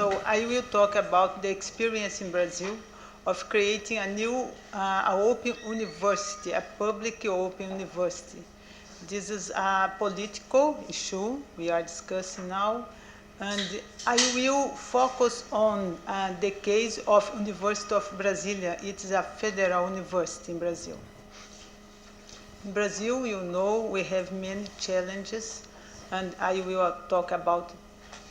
So I will talk about the experience in Brazil of creating a new open university, a public open university. This is a political issue we are discussing now, and I will focus on the case of University of Brasilia. It is a federal university in Brazil. In Brazil, you know, we have many challenges, and I will talk about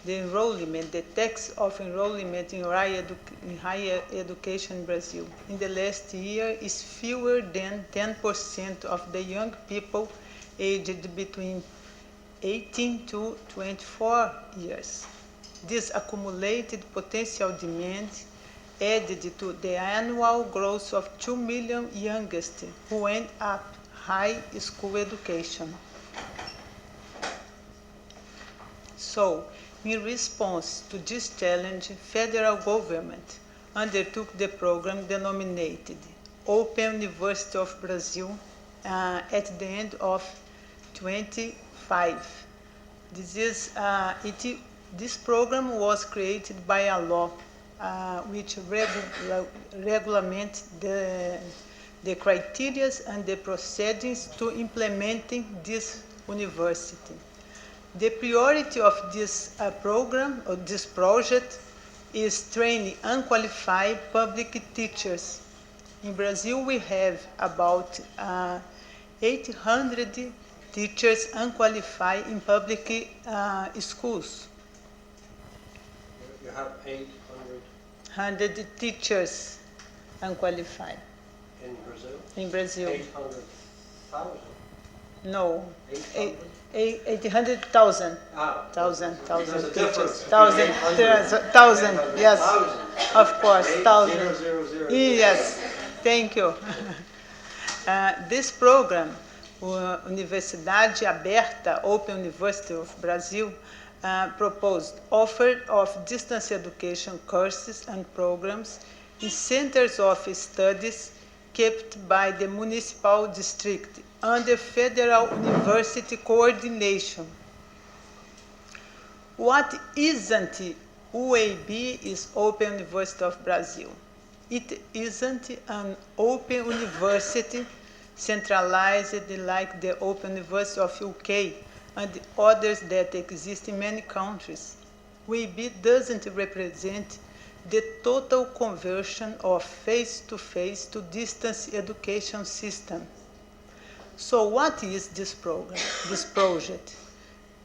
the enrollment, the tax of enrollment in higher education in Brazil. In the last year, is fewer than 10% of the young people aged between 18 to 24 years. This accumulated potential demand added to the annual growth of 2 million youngest who end up high school education. So, in response to this challenge, federal government undertook the program denominated Open University of Brazil at the end of 25. This program was created by a law which regulates the criteria and the proceedings to implementing this university. The priority of this program, or this project, is training unqualified public teachers. In Brazil, we have about 800 teachers unqualified in public schools. You have 800 teachers unqualified. In Brazil? In Brazil. 800,000? No. 800? 800,000. Thousand teachers. Thousand, yes. Of course, 1,000. Yes, thank you. This program, Universidade Aberta, Open University of Brazil, proposed offer of distance education courses and programs in centers of studies kept by the municipal district under federal university coordination. What isn't UAB is Open University of Brazil. It isn't an open university centralized like the Open University of UK and others that exist in many countries. UAB doesn't represent the total conversion of face-to-face to distance education system. So what is this program, this project?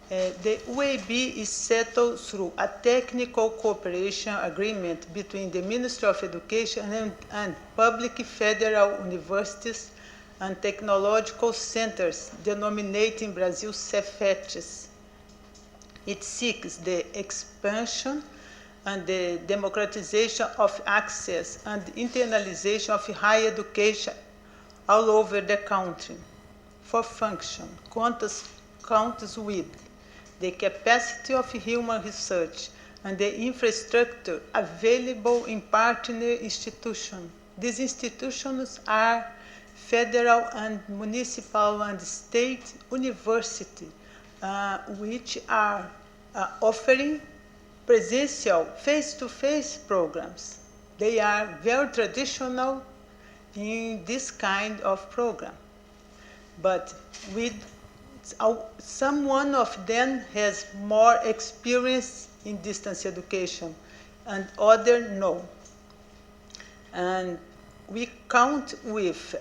The UAB is settled through a technical cooperation agreement between the Ministry of Education and public federal universities and technological centers, denominated in Brazil CEFETs. It seeks the expansion and the democratization of access and internalization of higher education all over the country. For function, counts with the capacity of human research and the infrastructure available in partner institutions. These institutions are federal and municipal and state universities, which are offering presential face-to-face programs. They are very traditional in this kind of program. But someone of them has more experience in distance education and other no. And we count with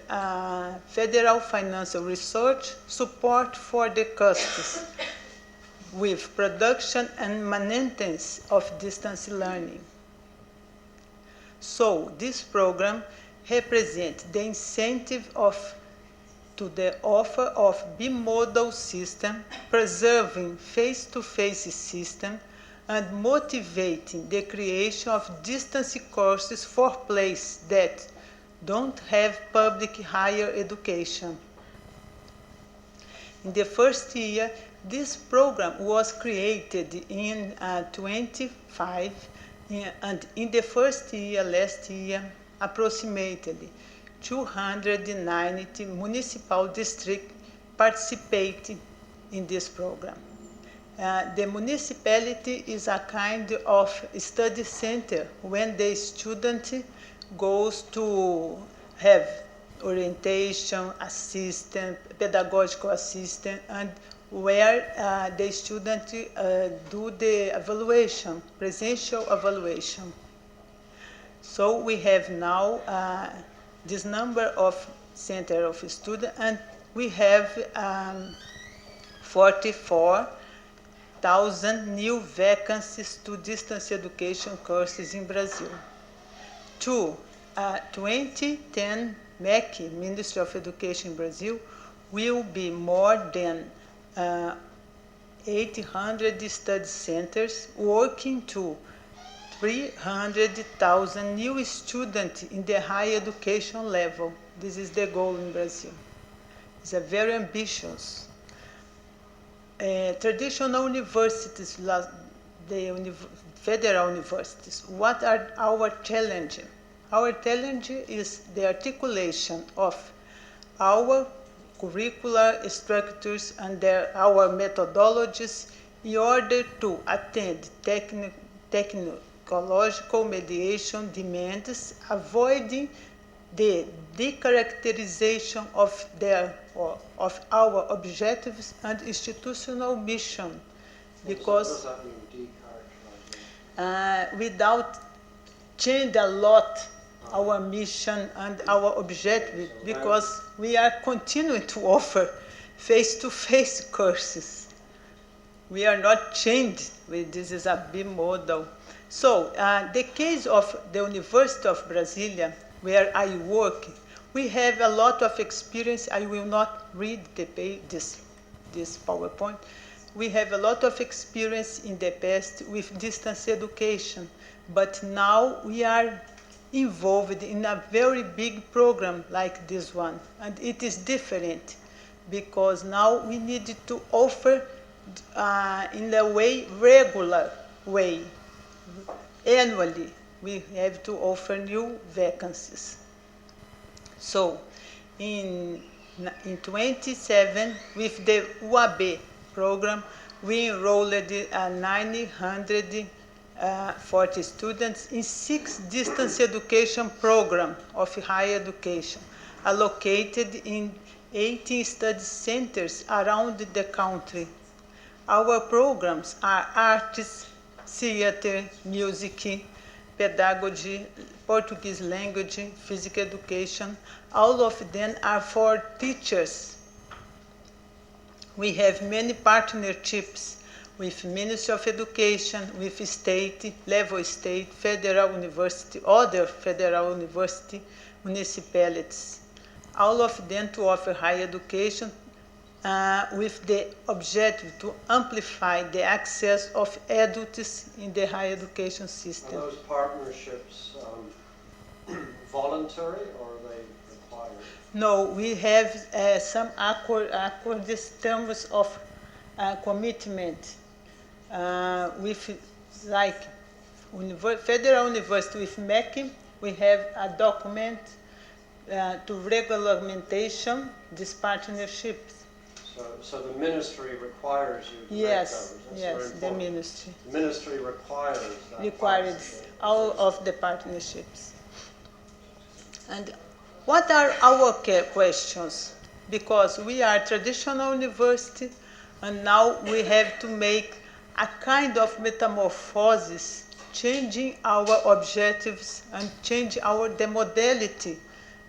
federal financial research support for the costs, with production and maintenance of distance learning. So this program represents the incentive to the offer of bimodal system, preserving face-to-face system, and motivating the creation of distance courses for places that don't have public higher education. In the first year, this program was created in 25, and in the first year, last year, approximately 290 municipal districts participated in this program. The municipality is a kind of study center when the student goes to have orientation, assistant, pedagogical assistant, and where the student do the evaluation, presential evaluation. So we have now this number of center of students, and we have 44,000 new vacancies to distance education courses in Brazil. 2010 MEC, Ministry of Education in Brazil, will be more than 800 study centers working to 300,000 new students in the higher education level. This is the goal in Brazil. It's a very ambitious. Traditional universities, the federal universities, what are our challenges? Our challenge is the articulation of our curricular structures and our methodologies in order to attend technological mediation demands, avoiding the decharacterization of our objectives and institutional mission, because What does that mean, decharacterization? without change a lot our mission and our objective, because we are continuing to offer face-to-face courses. We are not changed. This is a B model. So the case of the University of Brasilia, where I work, we have a lot of experience. I will not read this PowerPoint. We have a lot of experience in the past with distance education, but now we are involved in a very big program like this one. And it is different because now we need to offer in a regular way. Annually, we have to offer new vacancies. So, in 27, with the UAB program, we enrolled 940 students in 6 distance education programs of higher education, allocated in 18 study centers around the country. Our programs are arts, theater, music, pedagogy, Portuguese language, physical education. All of them are for teachers. We have many partnerships with Ministry of Education, with state, level state, federal university, other federal university, municipalities. All of them to offer higher education with the objective to amplify the access of adults in the higher education system. Are those partnerships voluntary or are they required? No, we have some accords terms of commitment with, like, Federal University with MEC. We have a document to regulamentation these partnerships. So the ministry requires you to Yes, make those. That's yes, very the important. ministry The ministry requires that. requires policy. all of the partnerships. And what are our questions? Because we are a traditional university, and now we have to make a kind of metamorphosis, changing our objectives and change the modality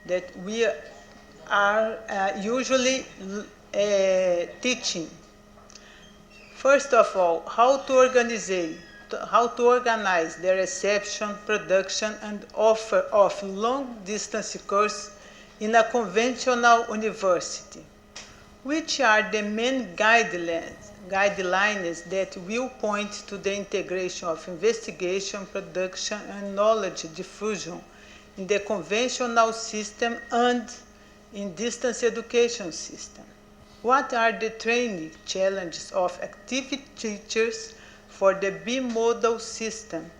that we are usually teaching. First of all, how to organize the reception, production, and offer of long-distance course in a conventional university. Which are the main guidelines that will point to the integration of investigation, production, and knowledge diffusion in the conventional system and in distance education system? What are the training challenges of active teachers for the bimodal system?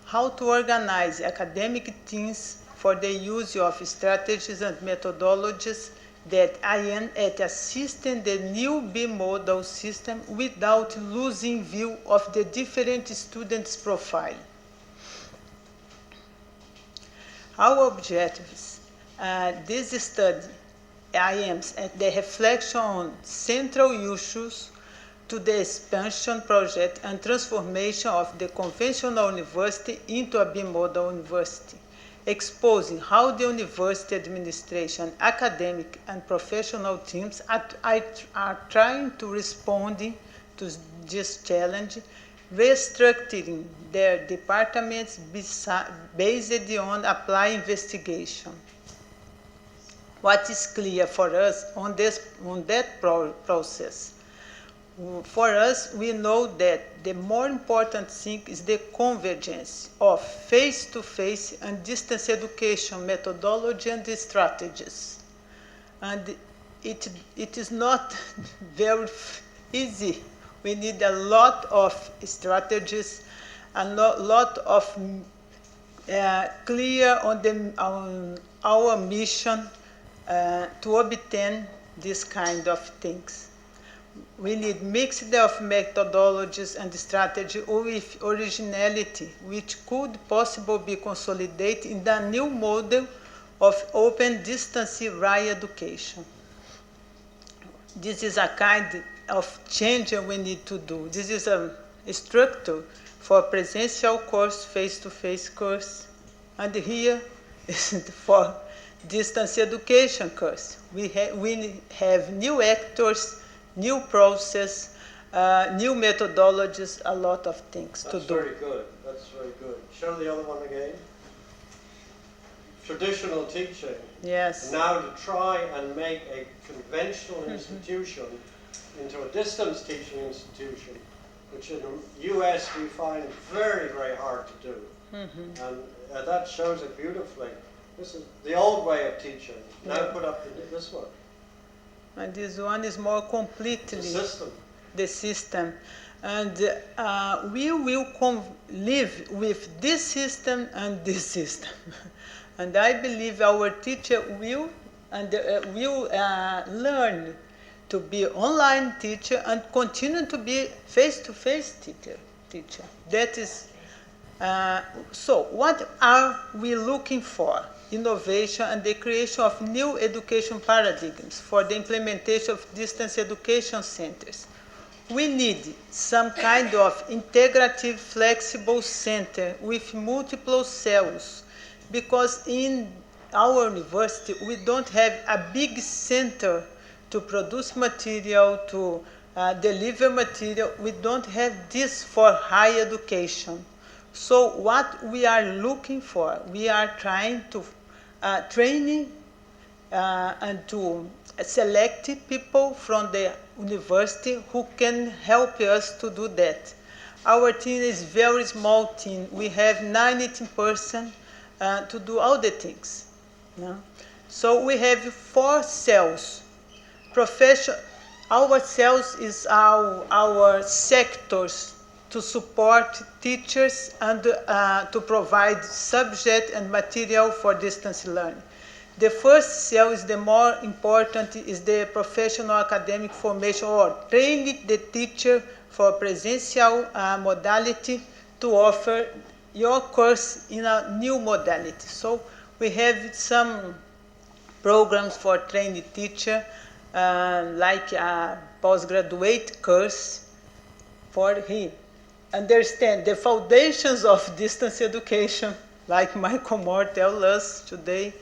How to organize academic teams for the use of strategies and methodologies that I am at assisting the new bimodal system without losing view of the different students' profile. Our objectives, this study aims at the reflection on central issues to the expansion project and transformation of the conventional university into a bimodal university, exposing how the university administration, academic, and professional teams are trying to respond to this challenge, restructuring their departments based on applied investigation. What is clear for us on that process? For us, we know that the more important thing is the convergence of face-to-face and distance education methodology and strategies. And it is not very easy. We need a lot of strategies, a lot of clear on our mission to obtain this kind of things. We need mix of methodologies and strategy with originality, which could possibly be consolidated in the new model of open distance higher education. This is a kind of change we need to do. This is a structure for presential course, face-to-face course, and here is for distance education course. We have new actors, new process, new methodologies, a lot of things to do. That's very good. That's very good. Show the other one again. Traditional teaching. Yes. Now to try and make a conventional institution into a distance teaching institution, which in the US we find very, very hard to do. And that shows it beautifully. This is the old way of teaching. Now put up this one. And this one is more completely the system. And we will live with this system and this system. And I believe our teacher will learn to be online teacher and continue to be face-to-face teacher. That is, so what are we looking for? Innovation and the creation of new education paradigms for the implementation of distance education centers. We need some kind of integrative, flexible center with multiple cells, because in our university we don't have a big center to produce material, to deliver material. We don't have this for higher education. So what we are looking for, we are trying to training and to select people from the university who can help us to do that. Our team is a very small team. We have 19 persons to do all the things. Yeah? So we have 4 cells. Our cells is our sectors to support teachers and to provide subject and material for distance learning. The first cell is the more important, is the professional academic formation, or training the teacher for presential modality to offer your course in a new modality. So we have some programs for training teacher, like a postgraduate course for him. Understand the foundations of distance education, like Michael Moore tells us today,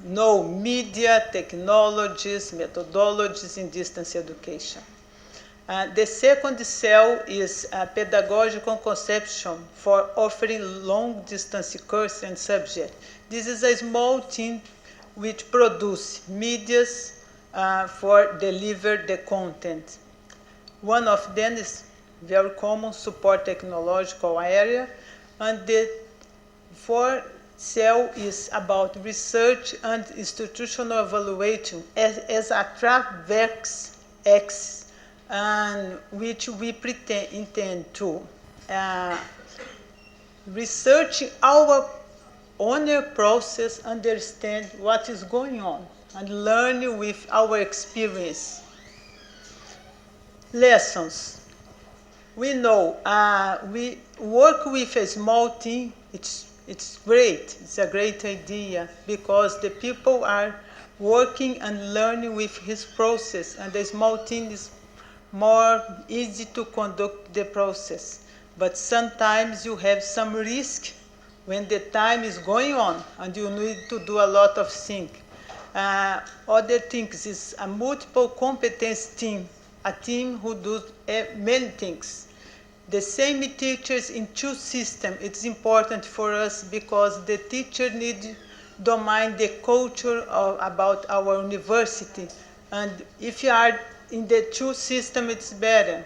know media, technologies, methodologies in distance education. The second cell is a pedagogical conception for offering long-distance course and subject. This is a small team which produce medias for deliver the content. One of them is very common, support technological area, and the 4th cell is about research and institutional evaluation as a transverse axis, and which we intend to research our own process, understand what is going on and learn with our experience. Lessons. We know we work with a small team. It's great. It's a great idea because the people are working and learning with his process, and the small team is more easy to conduct the process. But sometimes you have some risk when the time is going on and you need to do a lot of things. Other things is a multiple competence team, a team who does many things. The same teachers in two systems, it's important for us because the teacher needs to mind the culture about our university. And if you are in the two system, it's better.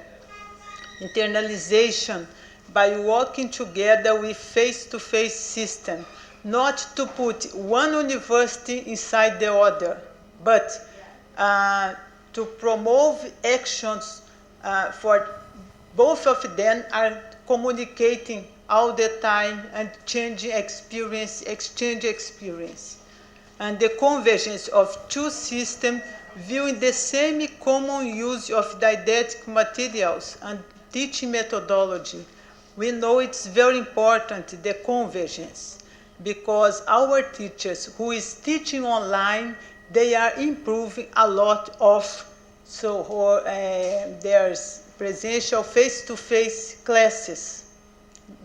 Internalization, by working together with face-to-face system, not to put one university inside the other, but to promote actions for both of them are communicating all the time and changing experience, exchange experience. And the convergence of two systems viewing the same common use of didactic materials and teaching methodology. We know it's very important, the convergence, because our teachers who is teaching online, they are improving a lot of there's presential face-to-face classes,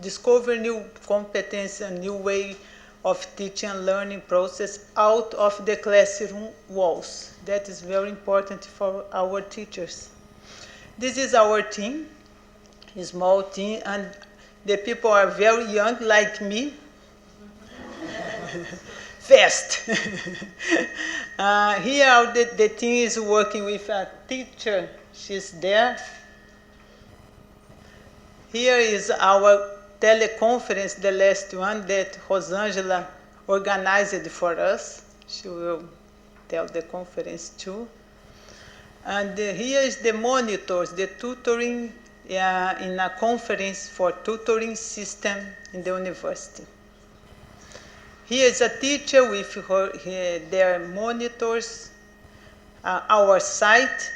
discover new competence and new way of teaching and learning process out of the classroom walls. That is very important for our teachers. This is our team, a small team, and the people are very young, like me. Fast. Here the team is working with a teacher. She's there. Here is our teleconference, the last one that Rosângela organized for us. She will tell the conference too. And here is the monitors, the tutoring in a conference for tutoring system in the university. Here is a teacher with their monitors, our site,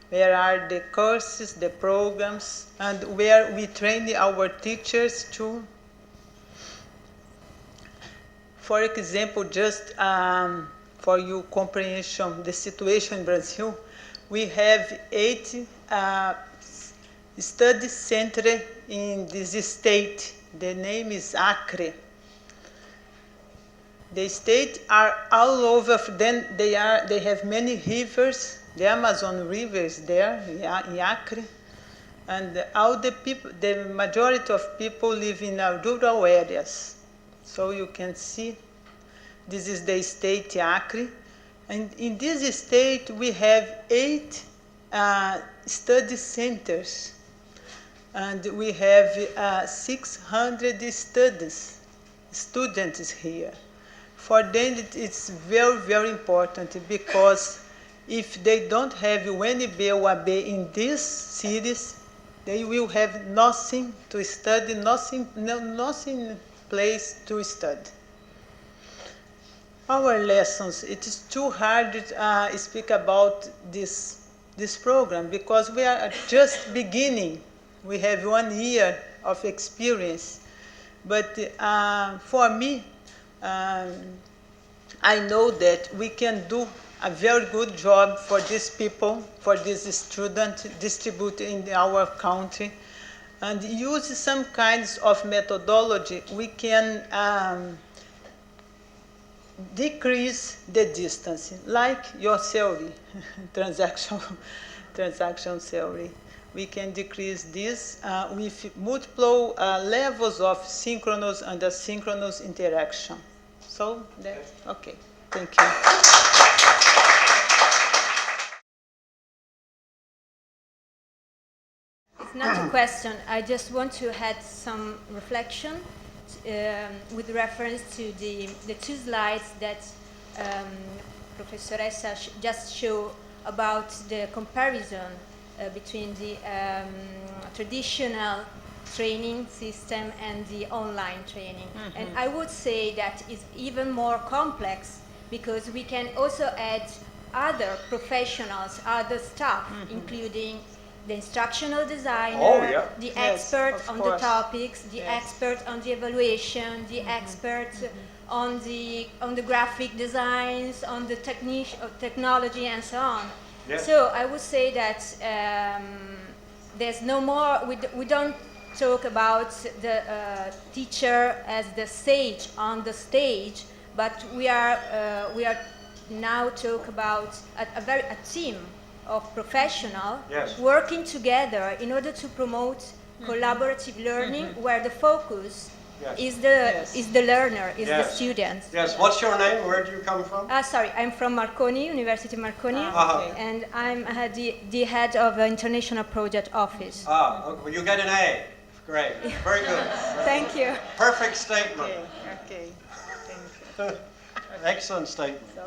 where are the courses, the programs, and where we train our teachers too. For example, just for your comprehension, the situation in Brazil, we have 8 study centers in this state. The name is Acre. The states are all over. Then they have many rivers. The Amazon River is there in Acre, and all the people, the majority of people live in rural areas. So you can see, this is the state Acre, and in this state we have 8 study centers, and we have 600 students here. For them, it's very, very important because if they don't have UNB or AB in these cities, they will have nothing to study, nothing place to study. Our lessons, it is too hard to speak about this program because we are just beginning. We have 1 year of experience. But for me, I know that we can do a very good job for these people, for these students distributed in our country, and use some kinds of methodology. We can decrease the distance, like your theory, transaction theory. We can decrease this with multiple levels of synchronous and asynchronous interaction. So that's okay. Thank you. It's not a question. I just want to add some reflection with reference to the 2 slides that Professoressa just showed about the comparison between the traditional training system and the online training. Mm-hmm. And I would say that it's even more complex because we can also add other professionals, other staff, including the instructional designer, Oh, yeah. the Yes, expert of on the course. topics, the Yes. expert on the evaluation, the expert on the graphic designs, on the technology, and so on. Yes. So I would say that there's no more. We don't talk about the teacher as the sage on the stage, but we are now talk about a team of professionals Yes. working together in order to promote collaborative learning, where the focus Yes. is the learner, is the Yes. student. Yes, what's your name? Where do you come from? Sorry, I'm from Marconi, University Marconi, Uh-huh. and I'm the head of the International Project Office. Ah, okay. Well, you get an A. Great. Very good. Thank you. Perfect statement. Okay, okay. Thank you. Excellent statement. So,